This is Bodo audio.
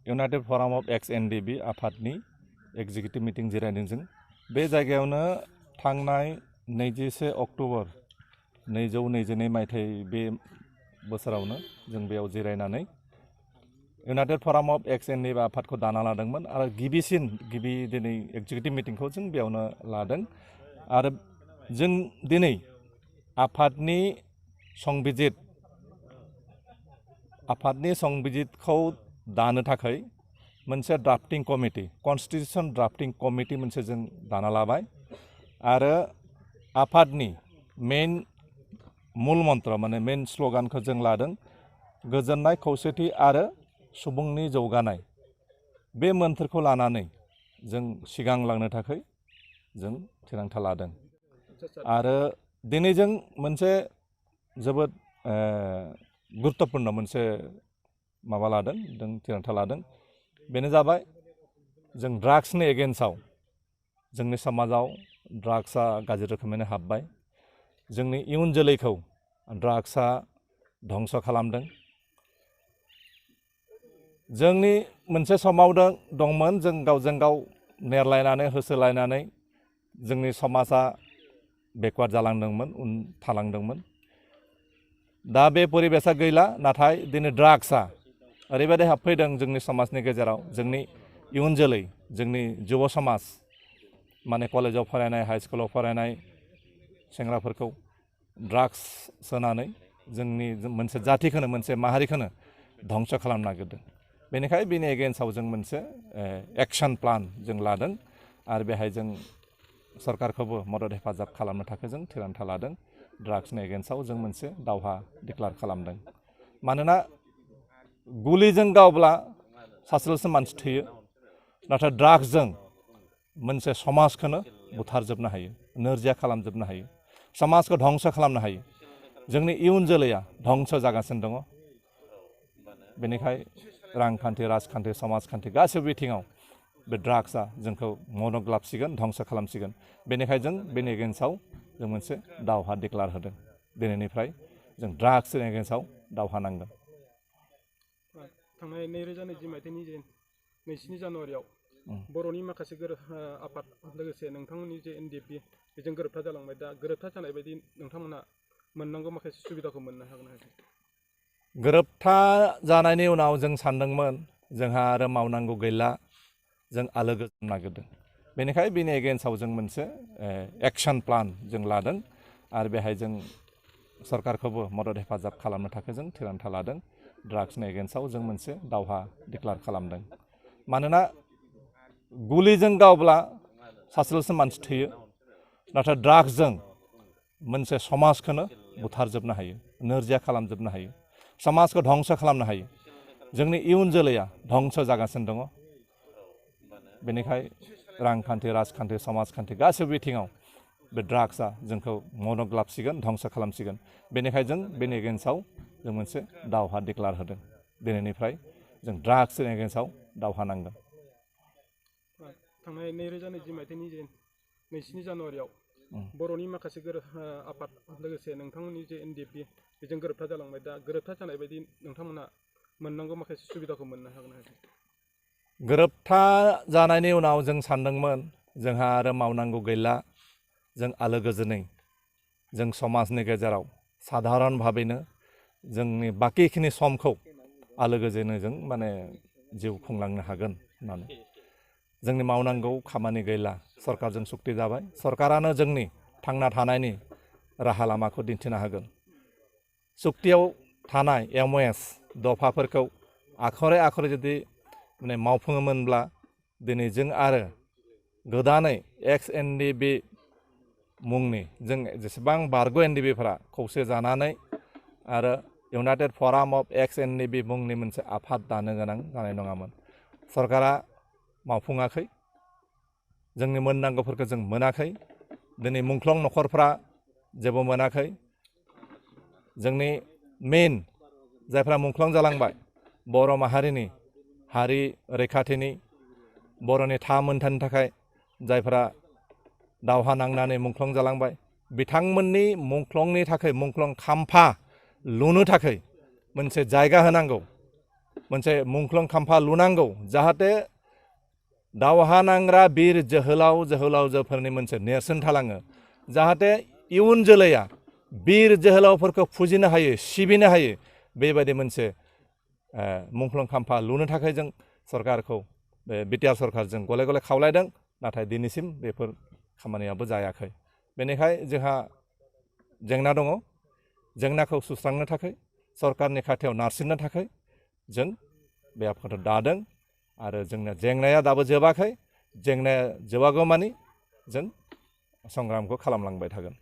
इउनाइटेड फराम अफ एक्स NDFB आफादनि एग्जिकिउटिभ मिटिं जिरायदों जों बे जायगायावनो थांनाय 21 अक्ट'बर 2022 मायथाइ बे बोसोरावनो जों बेयाव जिरायनानै इउनाइटेड फराम अफ एक्स NDFB आफादखौ दाना लादोंमोन आरो गिबि दिनै एग्जिकिउटिभ मिटिंखौ जों बेयावनो लादों आरो जों दिनै आफादनि संबिजितखौ दानो थाखाय मोनसे drafting committee constitution drafting committee मोनसे जों दाना लाबाय आरो आफादनि मेन मूल मन्त्र माने मेन स्ल'गानखौ जों लादों गोजोननाय खौसेथि आरो सुबुंनि जौगानाय बे मोन्थोरखौ लानानै जों सिगांलांनो थाखाय जों थिरांथा लादों आरो दिनै जों मोनसे जोबोद गुरुत्वपूर्ण मोनसे माबा लादों जों थिरांथा लादों बेनो जाबाय जों ड्राग्सनि एगेन्स्टआव जोंनि समाजाव ड्राग्सआ गाज्रि रोखोमैनो हाबबाय जोंनि इयुन जोलैखौ ड्राग्सआ धंस खालामदों जोंनि मोनसे समाव दंमोन जों गावजों गाव नेरलायनानै होसोलायनानै जोंनि समाजा बेकवार्ड जालांदोंमोन उन थालांदोंमोन दा बे परिबेसा गैला नाथाय दिनै ड्राग्सआ ओरैबायदि हाबफैदों जोंनि समाजनि गेजेराव जोंनि इयुन जोलै जोंनि जुब समाज माने कलेजाव फरायनाय हाई स्कुलाव फरायनाय सेंग्राफोरखौ ड्राग्स सोनानै जोंनि मोनसे जातिखौनो मोनसे माहारिखौनो धंस खालामनो नागिरदों बेनिखायनो बेनि एगेन्स्टआव जों मोनसे एक्शन प्लान जों लादों आरो बेहाय जों सरकारखौबो मदद हेफाजाब खालामनो थाखाय जों थिरांथा लादों ड्राग्सनि एगेन्स्टआव जों मोनसे दावहा डिक्लेयार खालामदों मानोना गुलिजों गावब्ला सासेल'सो मानसि थैयो नाथाय ड्राग्सजों मोनसे समाजखौनो बुथारजोबनो हायो नोरजिया खालामजोबनो हायो समाजखौ धंस खालामनो हायो जोंनि इयुन जोलैया धंस जागासिनो दङ बेनिखाय रांखान्थि राजखान्थि समाजखान्थि गासैबो बिथिङाव बे ड्राग्सआ जोंखौ मनग्लाबसिगोन धंस खालामसिगोन बेनिखायनो जों बेनि एगेन्स्टआव जों मोनसे दावहा डिक्लेयार होदों दिनैनिफ्राय जों ड्राग्सनि एगेन्स्टआव दावहा नांगोन थांनाय 2020 मायथाइनि 2 जानुवारियाव बर'नि माखासे आफाद लोगोसे नोंथांमोननि जे NDFB बेजों गोरोबथा जालांबाय दा गोरोबथा जानाय बायदि नोंथांमोना मोननांगौ माखासे सुबिदाखौ मोननो हागोन नामा गोरोबथा जानायनि उनाव जों सानदोंमोन जोंहा आरो मावनांगौ गैला जों आलो गोजोन नागिरदों बेनिखायनो बेनि एगेन्स्टआव जों मोनसे एक्शन प्लान जों लादों आरो बेहाय जों सरकारखौबो मदद हेफाजाब खालामनो थाखाय जों थिरांथा लादों ड्राग्सनि एगेन्स्टआव जों मोनसे दावहा डिक्लेयार खालामदों मानोना गुलिजों गावब्ला सासेल'सो मानसि थैयो नाथाय ड्राग्सजों मोनसे समाजखौनो बुथारजोबनो हायो नोरजिया खालामजोबनो हायो समाजखौ धंस खालामनो हायो जोंनि इयुन जोलैया धंस जागासिनो दङ बेनिखायनो रांखान्थि राजखान्थि समाजखान्थि गासैबो बिथिङाव बे ड्राग्सआ जोंखौ मनग्लाबसिगोन धंस खालामसिगोन बेनिखायनो जों बेनि एगेन्स्टआव जों मोनसे दावहा डिक्लेयार होदों दिनैनिफ्राय जों ड्राग्सनि एगेन्स्टआव दावहा नांगोन थांनाय 2020 मायथाइनि 2 जानुवारियाव बर'नि माखासे आफाद लोगोसे नोंथांमोननि जे NDFB बेजों गोरोबथा जालांबाय दा गोरोबथा जानाय बायदि नोंथांमोना मोननांगौ माखासे सुबिदाखौ मोननो हागोन नामा गोरोबथा जानायनि उनाव जों सानदोंमोन जोंहा आरो मावनांगौ गैला जों आलो गोजोनै जों समाजनि गेजेराव साधारन भाबैनो जोंनि बाकिखिनि समखौ आलो गोजोनै जों माने जिउ खुंलांनो हागोन होननानै जोंनि मावनांगौ खामानि गैला सरकारजों सुक्ति जाबाय सरकारानो जोंनि थांना थानायनि राहा लामाखौ दिन्थिनो हागोन सुक्तियाव थानाय MOS दफाफोरखौ आखरे आखरे जुदि माने मावफुङोमोनब्ला दिनै जों आरो गोदानै एक्स NDFB मुंनि जों जेसेबां बारग' NDFBफोरा खौसे जानानै आरो इउनाइटेड फराम अफ एक्स NDFB मुंनि मोनसे आफाद दानो गोनां जानाय नङामोन सरकारा मावफुङाखै जोंनि मोननांगौफोरखौ जों मोनाखै दिनै मुंख्लं नखरफ्रा जेबो मोनाखै जोंनि मेन जायफ्रा मुंख्लं जालांबाय बर' माहारिनि हारि रैखाथिनि बर'नि मोनथायनि थाखाय जायफ्रा दावहा नांनानै मुंख्लं जालांबाय बिथांमोननि मुंख्लंनि थाखाय मुंख्लं खाम्फा लुनो थाखाय मोनसे जायगा होनांगौ मोनसे मुंख्लं खाम्फा लुनांगौ जाहाथे दावहा नांग्रा बिर जोहोलावजोफोरनि मोनसे नेरसोन थालाङो जाहाथे इयुन जोलैया बिर जोहोलावफोरखौ फुजिनो हायो सिबिनो हायो बेबायदि मोनसे मुंख्लं खाम्फा लुनो थाखाय जों सरकारखौ बे बिटिआर सरकारजों गले गले खावलायदों नाथाय दिनैसिम बेफोर खामानियाबो जायाखै बेनिखायनो जोंहा जेंना दङ जेंनाखौ सुस्रांनो थाखाय सरकारनि खाथियाव नारसिननो थाखाय जों बे आफादखौ दादों आरो जोंना जेंनाया दाबो जोबाखै जेंनाया जोबागौमानि जों संग्रामखौ खालामलांबाय थागोन।